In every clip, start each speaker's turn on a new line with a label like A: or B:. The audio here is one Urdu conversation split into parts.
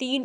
A: 3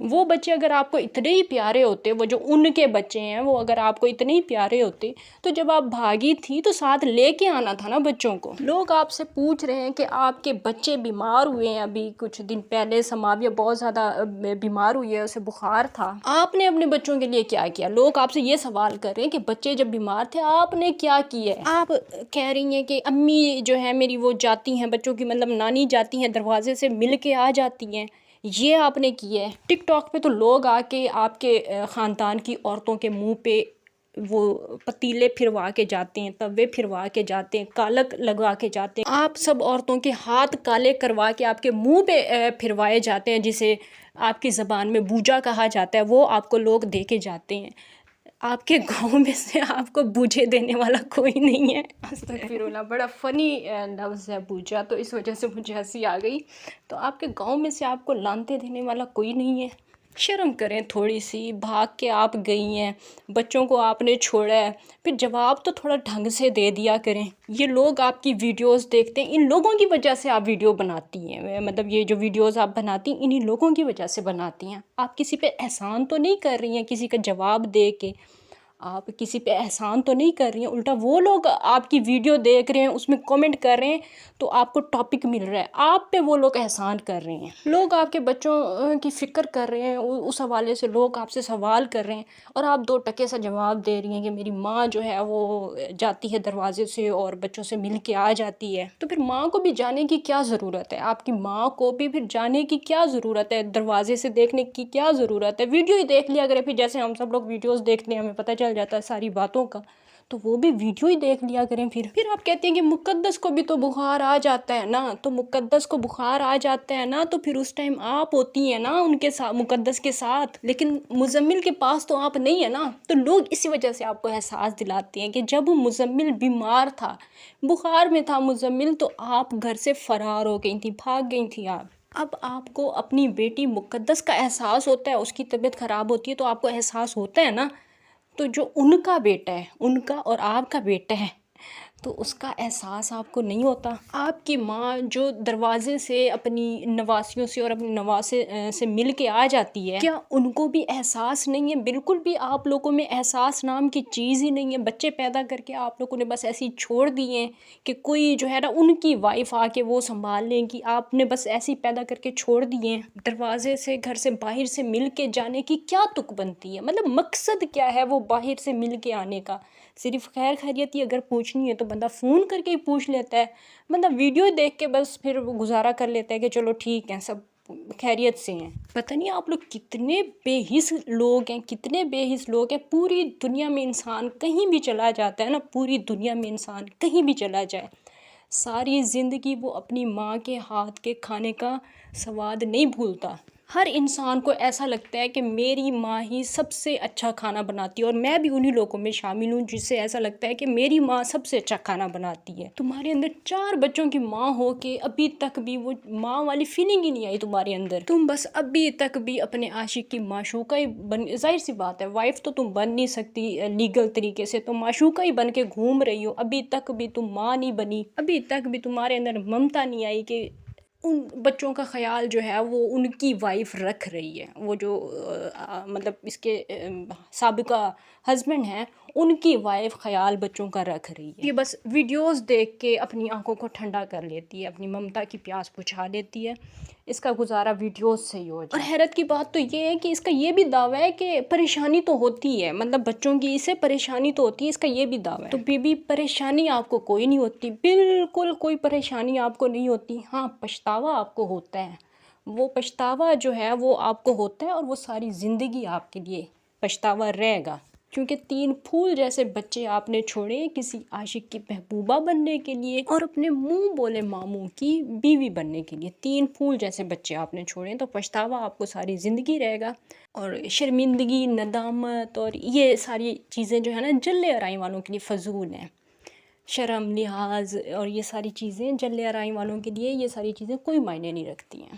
A: وہ بچے اگر آپ کو اتنے ہی پیارے ہوتے، وہ جو ان کے بچے ہیں وہ اگر آپ کو اتنے ہی پیارے ہوتے تو جب آپ بھاگی تھی تو ساتھ لے کے آنا تھا نا بچوں کو۔ لوگ آپ سے پوچھ رہے ہیں کہ آپ کے بچے بیمار ہوئے ہیں، ابھی کچھ دن پہلے سماویہ بہت زیادہ بیمار ہوئی ہے، اسے بخار تھا، آپ نے اپنے بچوں کے لیے کیا کیا؟ لوگ آپ سے یہ سوال کر رہے ہیں کہ بچے جب بیمار تھے آپ نے کیا کیا ہے؟ آپ کہہ رہی ہیں کہ امی جو ہے میری وہ جاتی ہیں بچوں کی، مطلب نانی جاتی ہیں دروازے سے مل کے آ جاتی ہیں، یہ آپ نے کیا ہے۔ ٹک ٹاک پہ تو لوگ آ کے آپ کے خاندان کی عورتوں کے منہ پہ وہ پتیلے پھروا کے جاتے ہیں، توے پھروا کے جاتے ہیں، کالک لگوا کے جاتے ہیں، آپ سب عورتوں کے ہاتھ کالے کروا کے آپ کے منہ پہ پھروائے جاتے ہیں، جسے آپ کی زبان میں بوجا کہا جاتا ہے، وہ آپ کو لوگ دے کے جاتے ہیں۔ آپ کے گاؤں میں سے آپ کو بوجھے دینے والا کوئی نہیں ہے۔ استغفراللہ، بڑا فنی لفظ ہے بوجھا، تو اس وجہ سے مجھے ہنسی آ گئی۔ تو آپ کے گاؤں میں سے آپ کو لانتے دینے والا کوئی نہیں ہے؟ شرم کریں تھوڑی سی، بھاگ کے آپ گئی ہیں، بچوں کو آپ نے چھوڑا ہے، پھر جواب تو تھوڑا ڈھنگ سے دے دیا کریں۔ یہ لوگ آپ کی ویڈیوز دیکھتے ہیں، ان لوگوں کی وجہ سے آپ ویڈیو بناتی ہیں، مطلب یہ جو ویڈیوز آپ بناتی ہیں انہی لوگوں کی وجہ سے بناتی ہیں۔ آپ کسی پہ احسان تو نہیں کر رہی ہیں کسی کا جواب دے کے، آپ کسی پہ احسان تو نہیں کر رہی ہیں، الٹا وہ لوگ آپ کی ویڈیو دیکھ رہے ہیں، اس میں کومنٹ کر رہے ہیں تو آپ کو ٹاپک مل رہا ہے، آپ پہ وہ لوگ احسان کر رہے ہیں۔ لوگ آپ کے بچوں کی فکر کر رہے ہیں، اس حوالے سے لوگ آپ سے سوال کر رہے ہیں اور آپ دو ٹکے سا جواب دے رہی ہیں کہ میری ماں جو ہے وہ جاتی ہے دروازے سے اور بچوں سے مل کے آ جاتی ہے۔ تو پھر ماں کو بھی جانے کی کیا ضرورت ہے؟ آپ کی ماں کو بھی پھر جانے کی کیا ضرورت ہے؟ دروازے سے دیکھنے کی کیا ضرورت ہے؟ ویڈیو ہی دیکھ لیا کرے، پھر جیسے ہم سب لوگ ویڈیوز دیکھتے ہیں ہمیں پتہ چل جاتا ہے ساری باتوں کا، تو وہ بھی ویڈیو ہی دیکھ لیا کریں۔ پھر آپ کہتے ہیں کہ مقدس کو بھی تو بخار آ جاتا ہے نا، تو مقدس کو بخار آ جاتا ہے نا، تو پھر اس ٹائم آپ ہوتی ہیں نا ان کے ساتھ، مقدس کے ساتھ، لیکن مزمل کے پاس تو آپ نہیں ہیں نا۔ تو لوگ اسی وجہ سے آپ کو احساس دلاتے ہیں کہ جب مزمل بیمار تھا، بخار میں تھا مزمل، تو آپ گھر سے فرار ہو گئی تھیں، بھاگ گئی تھیں آپ۔ اب آپ کو اپنی بیٹی مقدس کا احساس ہوتا ہے، اس کی طبیعت خراب ہوتی ہے تو آپ کو احساس ہوتا ہے نا، تو جو ان کا بیٹا ہے، ان کا اور آپ کا بیٹا ہے، تو اس کا احساس آپ کو نہیں ہوتا؟ آپ کی ماں جو دروازے سے اپنی نواسیوں سے اور اپنے نواسے سے مل کے آ جاتی ہے، کیا ان کو بھی احساس نہیں ہے؟ بالکل بھی آپ لوگوں میں احساس نام کی چیز ہی نہیں ہے۔ بچے پیدا کر کے آپ لوگوں نے بس ایسے ہی چھوڑ دیے ہیں کہ کوئی جو ہے نا ان کی وائف آ کے وہ سنبھال لیں گی، آپ نے بس ایسے ہی پیدا کر کے چھوڑ دیے ہیں۔ دروازے سے، گھر سے باہر سے مل کے جانے کی کیا تک بنتی ہے؟ مطلب مقصد کیا ہے وہ باہر سے مل کے آنے کا؟ صرف خیر خیریت ہی اگر پوچھنی ہے تو بندہ فون کر کے ہی پوچھ لیتا ہے، مطلب ویڈیو دیکھ کے بس پھر وہ گزارا کر لیتا ہے کہ چلو ٹھیک ہے سب خیریت سے ہیں۔ پتہ نہیں آپ لوگ کتنے بے حس لوگ ہیں، کتنے بے حس لوگ ہیں۔ پوری دنیا میں انسان کہیں بھی چلا جاتا ہے نا، پوری دنیا میں انسان کہیں بھی چلا جائے، ساری زندگی وہ اپنی ماں کے ہاتھ کے کھانے کا سواد نہیں بھولتا۔ ہر انسان کو ایسا لگتا ہے کہ میری ماں ہی سب سے اچھا کھانا بناتی ہے، اور میں بھی انہی لوگوں میں شامل ہوں جس سے ایسا لگتا ہے کہ میری ماں سب سے اچھا کھانا بناتی ہے۔ تمہارے اندر 4 بچوں کی ماں ہو کے ابھی تک بھی وہ ماں والی فیلنگ ہی نہیں آئی تمہارے اندر، تم بس ابھی تک بھی اپنے عاشق کی معشوقہ ہی ظاہر سی بات ہے وائف تو تم بن نہیں سکتی لیگل طریقے سے، تو معشوقہ ہی بن کے گھوم رہی ہو، ابھی تک بھی تم ماں نہیں بنی، ابھی تک بھی تمہارے اندر ممتا نہیں آئی کہ ان بچوں کا خیال جو ہے وہ ان کی وائف رکھ رہی ہے، وہ جو مطلب اس کے سابقہ ہسبینڈ ہیں ان کی وائف خیال بچوں کا رکھ رہی ہے۔ یہ بس ویڈیوز دیکھ کے اپنی آنکھوں کو ٹھنڈا کر لیتی ہے، اپنی ممتا کی پیاس بجھا لیتی ہے، اس کا گزارا ویڈیوز سے ہی ہو جائے۔ اور حیرت کی بات تو یہ ہے کہ اس کا یہ بھی دعویٰ ہے کہ پریشانی تو ہوتی ہے، مطلب بچوں کی اسے پریشانی تو ہوتی ہے، اس کا یہ بھی دعویٰ ہے۔ تو بی پریشانی آپ کو کوئی نہیں ہوتی، بالکل کوئی پریشانی آپ کو نہیں ہوتی، ہاں پچھتاوا آپ کو ہوتا ہے، وہ پچھتاوا جو ہے وہ آپ کو ہوتا ہے، اور وہ ساری زندگی آپ کے لیے پچھتاوا رہے گا، کیونکہ 3 پھول جیسے بچے آپ نے چھوڑے کسی عاشق کی محبوبہ بننے کے لیے اور اپنے منہ بولے ماموں کی بیوی بننے کے لیے، 3 پھول جیسے بچے آپ نے چھوڑے، تو پچھتاوا آپ کو ساری زندگی رہے گا۔ اور شرمندگی، ندامت اور یہ ساری چیزیں جو ہے نا جلے آرائی والوں کے لیے فضول ہیں، شرم، لحاظ اور یہ ساری چیزیں جلے آرائی والوں کے لیے، یہ ساری چیزیں کوئی معنی نہیں رکھتی ہیں۔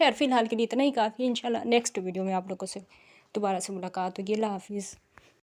A: خیر فی الحال کے لیے اتنا ہی کافی ہے، انشاءاللہ نیکسٹ ویڈیو میں آپ لوگوں سے دوبارہ سے ملاقات ہوگی۔ اللہ حافظ۔